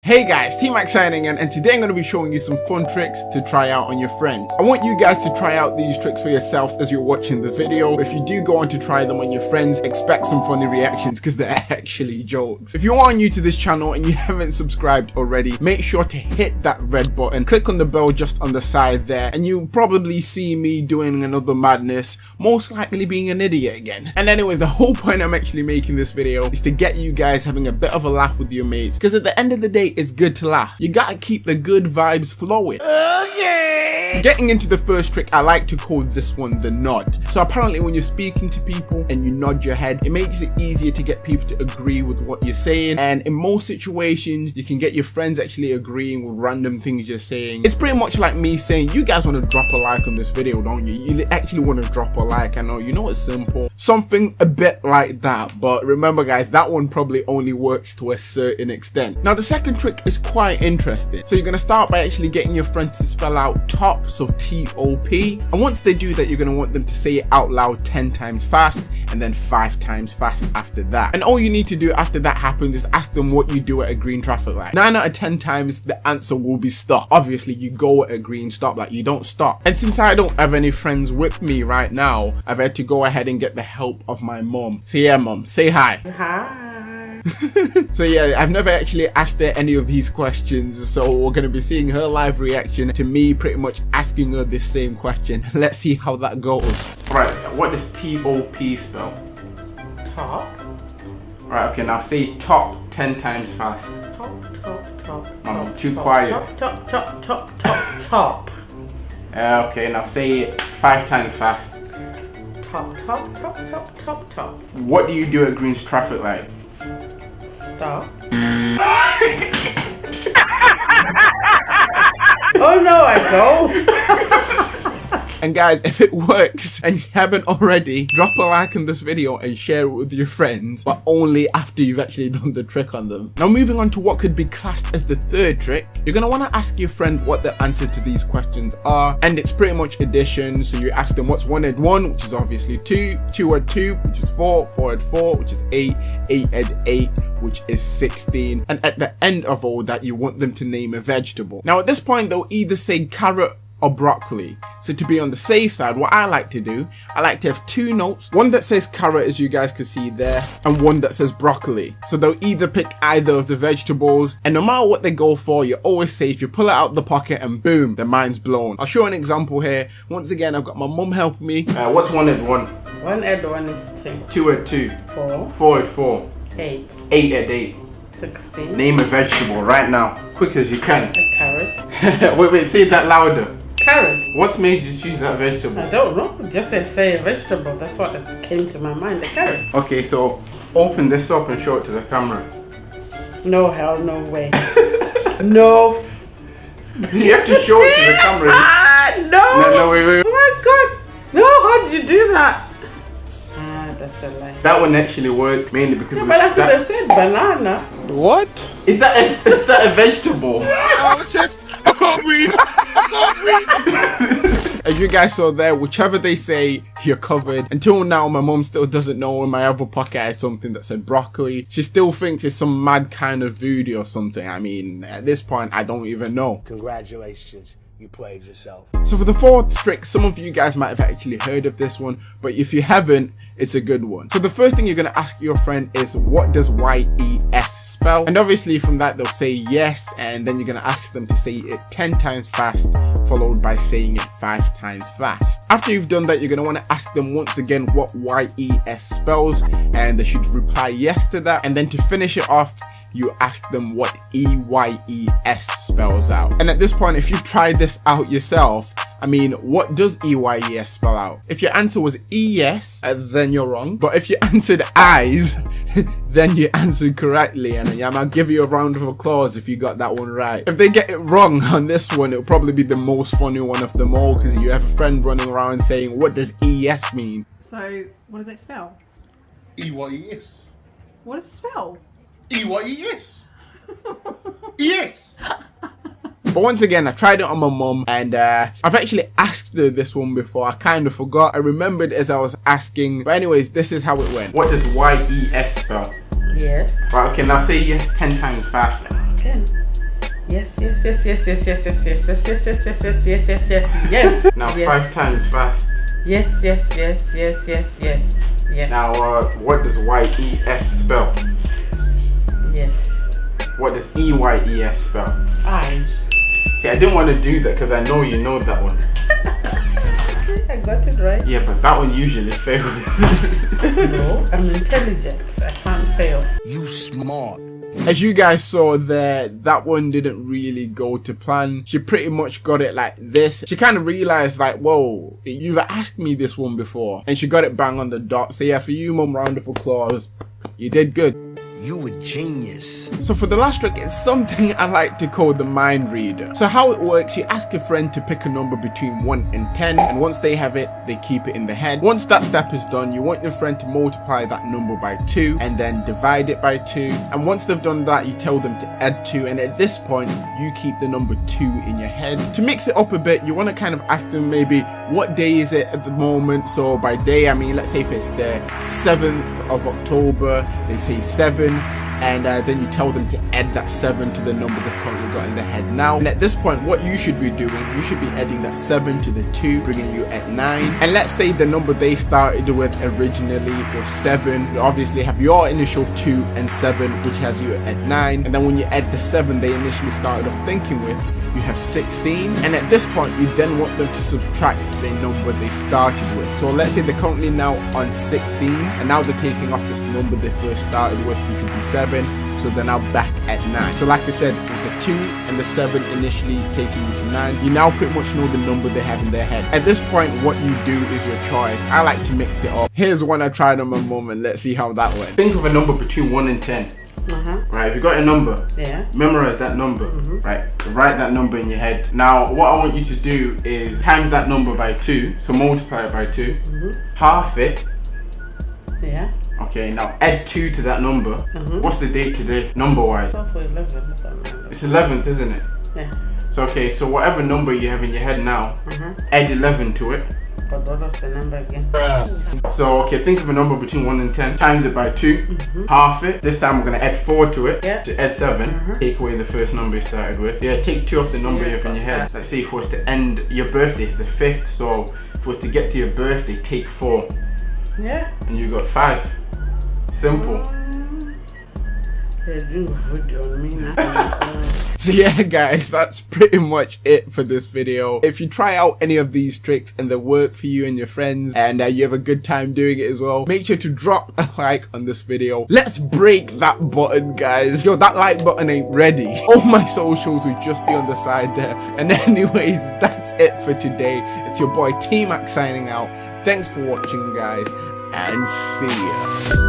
Hey guys, T-Max signing in, and today I'm going to be showing you some fun tricks to try out on your friends. I want you guys to try out these tricks for yourselves as you're watching the video. If you do go on to try them on your friends, expect some funny reactions because they're actually jokes. If you are new to this channel and you haven't subscribed already, make sure to hit that red button, click on the bell just on the side there, and you'll probably see me doing another madness, most likely being an idiot again. And anyways, the whole point I'm actually making this video is to get you guys having a bit of a laugh with your mates, because at the end of the day, it's good to laugh. You gotta keep the good vibes flowing. Okay. Getting into the first trick, I like to call this one the nod. So apparently when you're speaking to people and you nod your head, it makes it easier to get people to agree with what you're saying. And in most situations, you can get your friends actually agreeing with random things you're saying. It's pretty much like me saying, you guys want to drop a like on this video, don't you? You actually want to drop a like. I know, you know, it's simple. Something a bit like that. But remember guys, that one probably only works to a certain extent. Now the second trick is quite interesting. So you're going to start by actually getting your friends to spell out top, so T-O-P. And once they do that, you're going to want them to say it out loud 10 times fast and then 5 times fast after that. And all you need to do after that happens is ask them what you do at a green traffic light. 9 out of 10 times the answer will be stop. Obviously you go at a green stoplight, you don't stop. And since I don't have any friends with me right now, I've had to go ahead and get the help of my mom. So yeah, mom, say hi. Hi. So yeah, I've never actually asked her any of these questions, so we're going to be seeing her live reaction to me pretty much asking her this same question. Let's see how that goes. Right, what does T-O-P spell? Top. Right, okay, now say top 10 times fast. Top. Mom, too quiet. Top. Okay, now say it 5 times fast. Top. What do you do at green traffic light? Stop. Oh no, I go. And guys, if it works and you haven't already, drop a like on this video and share it with your friends, but only after you've actually done the trick on them. Now moving on to what could be classed as the third trick, you're going to want to ask your friend what the answer to these questions are, and it's pretty much addition. So you ask them what's 1 add 1, which is obviously 2, 2 add 2, which is 4, 4 add 4, which is 8, 8 add 8, which is 16, and at the end of all that you want them to name a vegetable. Now at this point they'll either say carrot or broccoli. So to be on the safe side, what I like to do, I like to have 2 notes, one that says carrot as you guys can see there, and one that says broccoli. So they'll either pick either of the vegetables, and no matter what they go for, you're always safe. You pull it out the pocket and boom, their mind's blown. I'll show an example here. Once again, I've got my mum helping me. What's 1 add 1? 1 add 1 is 2. 2 add 2. 4. 4 add 4. 8. 8 add 8. 16. Name a vegetable right now, quick as you can. A carrot. wait, say that louder. Carrot. What's made you choose that vegetable? I don't know. Just said say a vegetable. That's what came to my mind. The carrot. Okay, so open this up and show it to the camera. No, hell, no way. No. You have to show it to the camera. No. No, wait. Oh my god. No, how did you do that? That's a lie. That one actually worked mainly because But I could have said banana. What? Is that a vegetable? Oh shit! I can't breathe. As you guys saw there, whichever they say, you're covered. Until now, my mom still doesn't know in my other pocket I had something that said broccoli. She still thinks it's some mad kind of voodoo or something. I mean, at this point, I don't even know. Congratulations, you played yourself. So for the fourth trick, some of you guys might have actually heard of this one, but if you haven't, it's a good one. So the first thing you're going to ask your friend is, what does Y-E-S spell? And obviously from that they'll say yes, and then you're going to ask them to say it 10 times fast, followed by saying it 5 times fast. After you've done that, you're going to want to ask them once again what Y-E-S spells, and they should reply yes to that. And then to finish it off, you ask them what E-Y-E-S spells out. And at this point, if you've tried this out yourself, I mean, what does E-Y-E-S spell out? If your answer was E-yes, then you're wrong. But if you answered eyes, then you answered correctly. And I'll give you a round of applause if you got that one right. If they get it wrong on this one, it'll probably be the most funny one of them all, because you have a friend running around saying, what does E-yes mean? So, what does it spell? E-Y-E-S. What does it spell? E-Y-E-S. Yes. But once again, I tried it on my mum, and I've actually asked her this one before. I kind of forgot. I remembered as I was asking. But anyways, this is how it went. What does Y-E-S spell? Yes. Right, okay, now say yes 10 times fast. 10. Yes, yes, yes, yes, yes, yes, yes, yes, yes, yes, yes, yes, yes, yes, yes, yes, yes. Now Yes. 5 times fast. Yes, yes, yes, yes, yes, yes, yes. Now what does YES spell? Yes. What does EYES spell? Eyes. See, I didn't want to do that because I know you know that one. I got it right. Yeah, but that one usually fails. No, I'm intelligent. I can't fail. You smart. As you guys saw there, that one didn't really go to plan. She pretty much got it like this. She kind of realized like, whoa, you've asked me this one before. And she got it bang on the dot. So yeah, for you, Mum, round of applause. You did good. You a genius. So for the last trick, it's something I like to call the mind reader. So how it works, you ask a friend to pick a number between 1 and 10, and once they have it, they keep it in the head. Once that step is done, you want your friend to multiply that number by 2 and then divide it by 2. And once they've done that, you tell them to add 2, and at this point, you keep the number 2 in your head. To mix it up a bit, you want to kind of ask them maybe, what day is it at the moment? So by day, I mean, let's say if it's the 7th of October, they say 7. And then you tell them to add that 7 to the number they've currently got in their head now. And at this point, what you should be doing, you should be adding that 7 to the 2, bringing you at 9. And let's say the number they started with originally was 7. You obviously have your initial 2 and 7, which has you at 9. And then when you add the 7 they initially started off thinking with, you have 16. And at this point, you then want them to subtract the number they started with. So let's say they're currently now on 16, and now they're taking off this number they first started with, which would be 7. So they're now back at 9. So like I said, with the 2 and the 7 initially taking you to 9, you now pretty much know the number they have in their head. At this point, what you do is your choice. I like to mix it up. Here's one I tried on my mum, and let's see how that went. Think of a number between 1 and 10. Right, if you got a number, Yeah. memorize that number, right? So write that number in your head. Now, what I want you to do is times that number by 2, so multiply it by 2, half it. Yeah. Okay, now add 2 to that number. What's the date today, number-wise? 12 or 11. Something. It's 11th, isn't it? Yeah. So okay, so whatever number you have in your head now, add 11 to it. But what was the number again? So okay, think of a number between 1 and 10, times it by 2, half it. This time we're gonna add 4 to it. Yeah. To add 7, take away the first number you started with. Yeah, take 2 off the number you have in your head. Let's say if it was to end your birthday, it's the 5th. So if it was to get to your birthday, take 4, Yeah. and you got 5. Simple. They're doing good on me now. So yeah guys, that's pretty much it for this video. If you try out any of these tricks and they work for you and your friends, and you have a good time doing it as well, make sure to drop a like on this video. Let's break that button, guys. Yo, that like button ain't ready. All my socials will just be on the side there. And anyways, that's it for today. It's your boy T-Mac signing out. Thanks for watching, guys, and see ya.